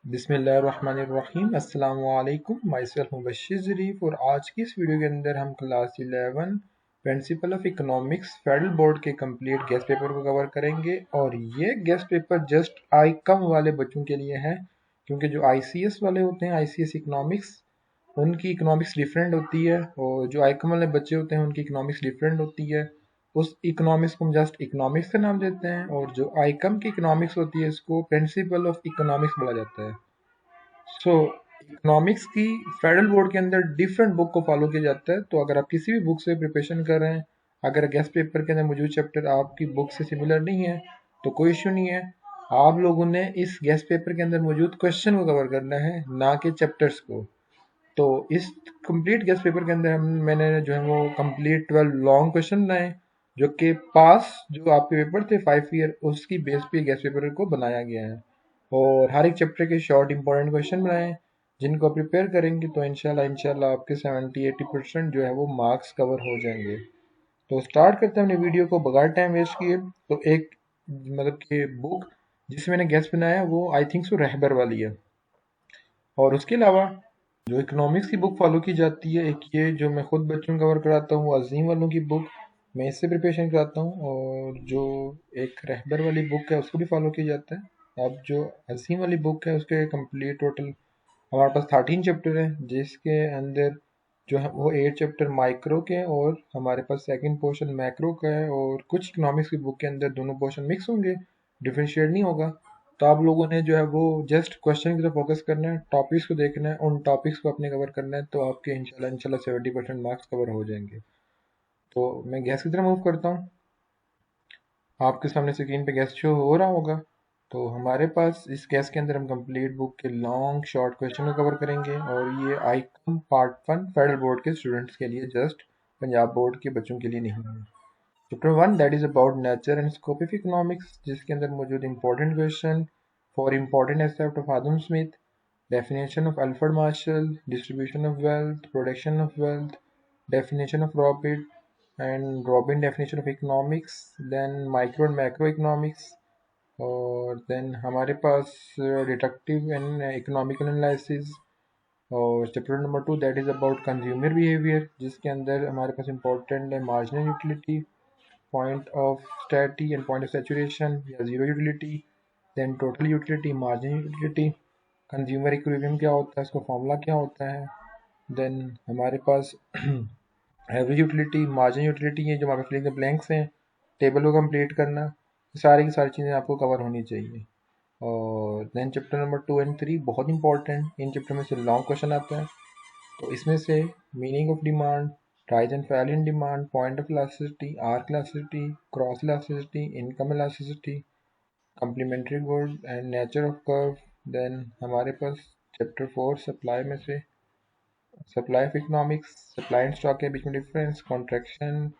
बिस्मिल्लाहिर्रहमानिर्रहीम अस्सलामु अलैकुम। माई सेल्फ मुबश्शिर ज़रीफ और आज की इस वीडियो के अंदर हम class 11 principle of economics federal board के कंप्लीट गेस्ट पेपर को कवर करेंगे। और ये गेस्ट पेपर जस्ट आई कम वाले बच्चों के लिए है, क्योंकि जो ICS वाले होते हैं, ICS इकोनॉमिक्स, उनकी इकोनॉमिक्स डिफरेंट होती है और जो आई कम वाले बच्चे होते हैं उनकी इकोनॉमिक्स डिफरेंट होती है। उस इकोनॉमिक्स को हम जस्ट इकोनॉमिक्स का नाम देते हैं और जो आई कम की इकोनॉमिक्स होती है इसको प्रिंसिपल ऑफ इकोनॉमिक्स बोला जाता है। सो इकोनॉमिक्स की फेडरल बोर्ड के अंदर डिफरेंट बुक को फॉलो किया जाता है। तो अगर आप किसी भी बुक से प्रिपरेशन कर रहे हैं, अगर गेस्ट पेपर के अंदर मौजूद चैप्टर आपकी बुक से सिमिलर नहीं है तो कोई इशू नहीं है। आप लोगों ने इस गेस्ट पेपर के अंदर मौजूद क्वेश्चन को कवर करना है, ना कि चैप्टर्स को। तो इस कंप्लीट गेस्ट पेपर के अंदर मैंने जो है वो कंप्लीट 12 लॉन्ग क्वेश्चन बनाए, जो कि पास जो आपके पेपर थे 5 ईयर, उसकी बेस पे गेस्ट पेपर को बनाया गया है। और हर एक चैप्टर के शॉर्ट इंपॉर्टेंट क्वेश्चन बनाए हैं, जिनको प्रिपेयर करेंगे तो इंशाल्लाह आपके 70-80% जो है वो मार्क्स कवर हो जाएंगे। तो स्टार्ट करते हैं अपने वीडियो को बगैर टाइम वेस्ट किए। तो एक मतलब कि बुक जिसमें मैंने गेस्ट बनाया है वो आई थिंक सो रहबर वाली है। और उसके अलावा जो इकोनॉमिक्स की बुक फॉलो की जाती है, एक ये जो मैं खुद बच्चों को कवर कराता हूँ, अजीम वालों की बुक, मैं इससे प्रिपरेशन कराता हूँ। और जो एक रहबर वाली बुक है उसको भी फॉलो किया जाता है। अब जो अजीम वाली बुक है उसके कंप्लीट टोटल हमारे पास 13 चैप्टर है, जिसके अंदर जो है वो 8 चैप्टर माइक्रो के हैं और हमारे पास सेकंड पोर्शन मैक्रो का है। और कुछ इकोनॉमिक्स की बुक के अंदर दोनों पोर्शन मिक्स होंगे, डिफरेंशिएट नहीं होगा। तो आप लोगों ने जो है वो जस्ट क्वेश्चन की तरफ फोकस करना है, टॉपिक्स को देखना है, उन टॉपिक्स को अपने कवर करना है, तो आपके इंशाल्लाह 70% मार्क्स कवर हो जाएंगे। तो मैं गैस की तरफ मूव करता हूँ। आपके सामने स्क्रीन पे गैस शो हो रहा होगा। तो हमारे पास इस गैस के अंदर हम कंप्लीट बुक के लॉन्ग शॉर्ट क्वेश्चन को कवर करेंगे। और ये आईकम पार्ट 1 फेडरल बोर्ड के स्टूडेंट्स के लिए, जस्ट पंजाब बोर्ड के बच्चों के लिए नहीं है। Chapter 1 that is about nature and scope of economics, जिसके अंदर मौजूद important question for important aspect of Adam Smith, definition of Alfred Marshall, distribution of wealth, production of wealth, definition of Robin, and Robin definition of economics, then micro and macroeconomics, और then हमारे पास deductive and economical analysis. और chapter number 2 that is about consumer behaviour, जिसके अंदर हमारे पास important है marginal utility, point of satiety and point of saturation या zero utility, then total utility, marginal utility, consumer equilibrium क्या होता है, इसका फॉर्मूला क्या होता है। देन हमारे पास एवरेज यूटिलिटी, मार्जिन यूटिलिटी है, जो हमारे फिलिंग द ब्लैंक्स हैं, टेबल को कंप्लीट करना, सारी की सारी चीज़ें आपको कवर होनी चाहिए। और देन चैप्टर नंबर 2 एंड 3 बहुत इंपॉर्टेंट, इन चैप्टर में से लॉन्ग क्वेश्चन आता है। तो इसमें से meaning of demand, rise and fall in demand, point of elasticity, arc elasticity, cross elasticity, income elasticity, complementary good and nature of curve. Then हमारे पास चैप्टर 4 सप्लाई में से supply of economics, supply and stock के बीच में difference, contraction,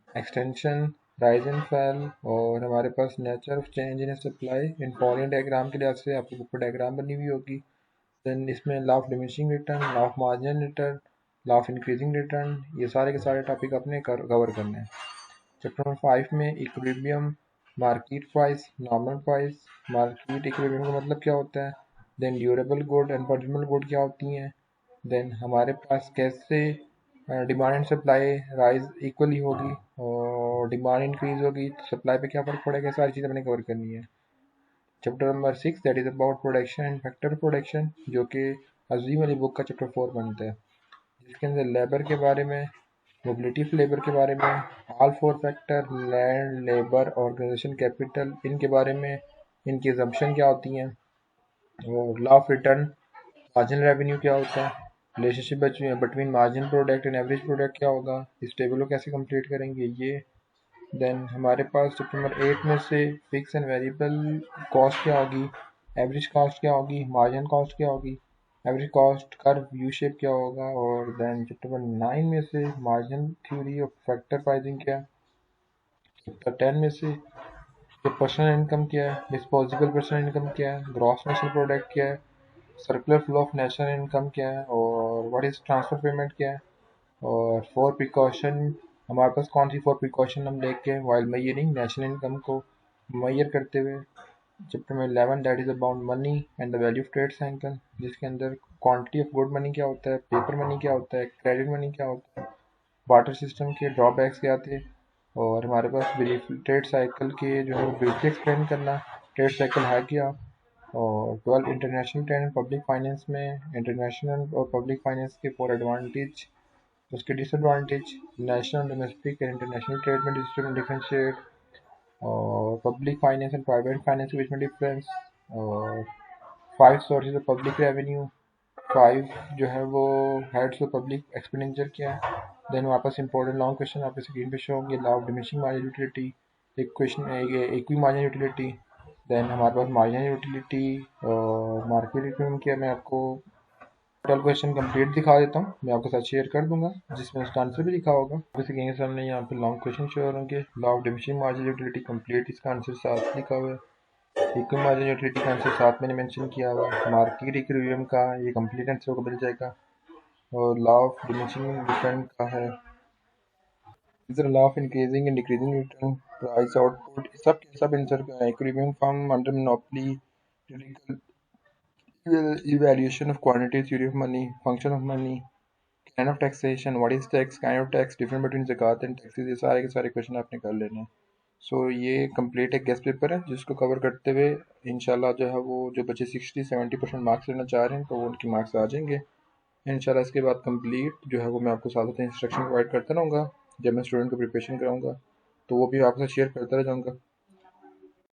extension, rise and fall. और हमारे पास nature of change in supply in following diagram के लिहाज से आपको ऊपर डायग्राम बनी हुई होगी। देन इसमें law of diminishing return, law of marginal return, law of increasing return, ये सारे के सारे टॉपिक अपने कवर करने हैं। चैप्टर नंबर 5 में equilibrium, market price, normal price, market equilibrium का मतलब क्या होता है, then durable good and performable good क्या होती हैं, देन हमारे पास कैसे demand and supply rise equally होगी और डिमांड इंक्रीज होगी तो सप्लाई पे क्या फर्क पड़ेगा, सारी चीज़ें मैंने कवर करनी है। Chapter number 6 that is about production and factor of production, जो कि अजीम वाली बुक का चैप्टर 4 बनता है, जिसके अंदर लेबर के बारे में, मोबिलिटी ऑफ लेबर के बारे में, all 4 factor, land, labour, organisation, capital, इनके बारे में, इनकी एजम्पशन क्या होती हैं, और law of return, marginal revenue क्या होता है, relationship between margin product and average product क्या होगा, इस टेबल को कैसे कंप्लीट करेंगे ये। देन हमारे पास चैप्टर नंबर 8 में से फिक्स एंड वेरिएबल कॉस्ट क्या होगी, एवरेज कॉस्ट क्या होगी, मार्जिन कॉस्ट क्या होगी, average cost curve U shape क्या होगा। और देन चैप्टर नंबर 9 में से margin theory of factor pricing क्या है, चैप्टर 10 में से पर्सनल इनकम क्या है, डिस्पोजेबल पर्सनल इनकम क्या है, ग्रॉस नेशनल प्रोडक्ट क्या है, circular flow of national income क्या है, और व्हाट इज ट्रांसफर पेमेंट क्या है। और फॉर प्रिकॉशन, हमारे पास कौन सी फॉर प्रिकॉशन हम लेके वाइल मेजरिंग नेशनल इनकम को मेजर करते हुए। चैप्टर में 11 that is about money and the value of trade cycle, जिसके अंदर क्वांटिटी ऑफ गुड मनी क्या होता है, पेपर मनी क्या होता है, क्रेडिट मनी क्या होता है, वाटर सिस्टम के ड्रॉबैक्स क्या थे, और हमारे पास ट्रेड साइकिल के जो है ब्रीफली एक्सप्लेन करना, ट्रेड साइकिल है क्या, और 12 इंटरनेशनल ट्रेड पब्लिक फाइनेंस में इंटरनेशनल और पब्लिक फाइनेंस के फॉर एडवांटेज, उसके disadvantage, national domestic and international trade में डिफरेंशिएट, और public finance and private finance के बीच में डिफरेंस, और 5 सोर्सेज ऑफ पब्लिक रेवेन्यू, 5 जो है वो हेड्स ऑफ पब्लिक एक्सपेंडिचर क्या है। देन वापस इंपॉर्टेंट लॉन्ग क्वेश्चन आपके स्क्रीन पे शो होंगे, law of diminishing marginal utility, एक question equi marginal utility, then हमारे पास मार्जिनल यूटिलिटी और मार्केट इक्विलिब्रियम क्या, मैं आपको टोटल क्वेश्चन कंप्लीट दिखा देता हूँ, मैं आपके साथ शेयर कर दूंगा जिसमें उसका आंसर भी लिखा होगा। जैसे कि सामने यहाँ पे लॉन्ग क्वेश्चन शो होंगे, law of diminishing marginal utility complete, इसका आंसर साथ लिखा हुआ है। इक्वी मार्जिनल यूटिलिटी का आंसर साथ मैंने मेंशन किया हुआ है। मार्केट इक्विलिब्रियम का ये कंप्लीट आंसर को मिल जाएगा, और लॉ ऑफ डिमिनिशिंग रिटर्न का है, is law of increasing and decreasing return, price output, सब के सब आंसर का है। Equilibrium form under monopoly, evaluation of quantity, theory of money, function of money, kind of taxation, what is tax, kind of tax, difference between zakat and taxes, ये सारे के सारे question आपने कर लेने हैं। सो ये कंप्लीट एक गेस्ट पेपर है जिसको कवर करते हुए इंशाल्लाह जो है वो जो बच्चे 60-70% मार्क्स लेना चाह रहे हैं तो वो उनके मार्क्स आ जाएंगे इंशाल्लाह। इसके बाद कंप्लीट जो है वो मैं आपको साथ साथ इंस्ट्रक्शन प्रोवाइड करता रहूँगा जब मैं स्टूडेंट को प्रिपरेशन कराऊँगा, तो वो भी आपके साथ शेयर करता रह जाऊँगा।